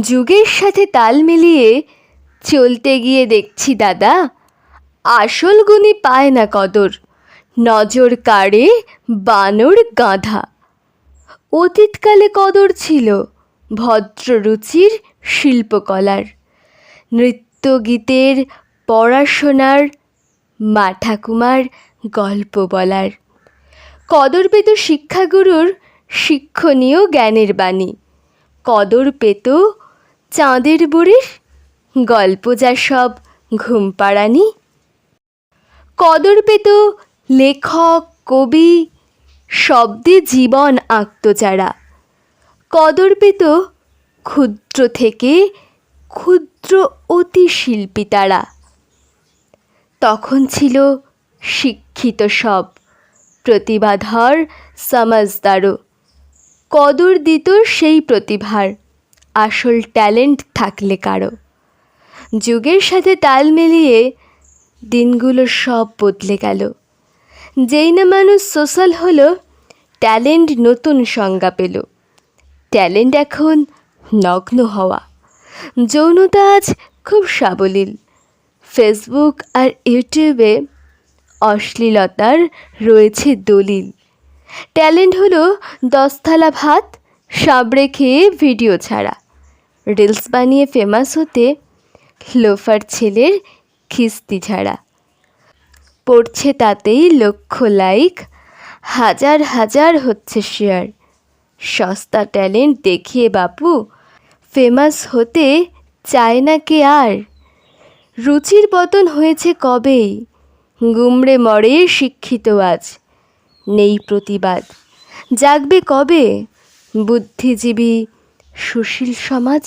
যুগের সাথে তাল মিলিয়ে চলতে গিয়ে দেখছি দাদা, আসল গুণী পায় না কদর, নজর কাড়ে বানর গাধা। অতীতকালে কদর ছিল ভদ্ররুচির শিল্পকলার, নৃত্যগীতের, পড়াশোনার, মা ঠাকুমার গল্প বলার। কদর পেত শিক্ষাগুরুর শিক্ষণীয় জ্ঞানের বাণী, কদর পেত চাঁদের বুড়ির গল্প যা সব ঘুম পাড়ানি। কদর পেত লেখক কবি শব্দে জীবন আঁকত যারা, কদর পেত ক্ষুদ্র থেকে ক্ষুদ্র অতি শিল্পী তারা। তখন ছিল শিক্ষিত সব, প্রতিভাধর সমাজদারও, কদর দিত সেই প্রতিভার, আসল ট্যালেন্ট থাকলে কারো। যুগের সাথে তাল মিলিয়ে দিনগুলো সব বদলে গেল, যেই না মানুষ সোশ্যাল হলো, ট্যালেন্ট নতুন সংজ্ঞা পেল। ট্যালেন্ট এখন নগ্ন হওয়া, যৌনতা আজ খুব সাবলীল। ফেসবুক আর ইউটিউবে অশ্লীলতার রয়েছে দলিল। ট্যালেন্ট হলো 10 থালা ভাত সাবড়ে খেয়ে ভিডিও ছাড়া, রিলস বানিয়ে ফেমাস হতে লোফার ছেলের খিস্তি ছাড়া। পড়ছে তাতেই লক্ষ লাইক, হাজার হাজার হচ্ছে শেয়ার। সস্তা ট্যালেন্ট দেখিয়ে বাপু ফেমাস হতে চায় না কে আর। রুচির পতন হয়েছে কবেই, গুমড়ে মরে শিক্ষিত আজ। নেই প্রতিবাদ, জাগবে কবে বুদ্ধিজীবী সুশীল সমাজ।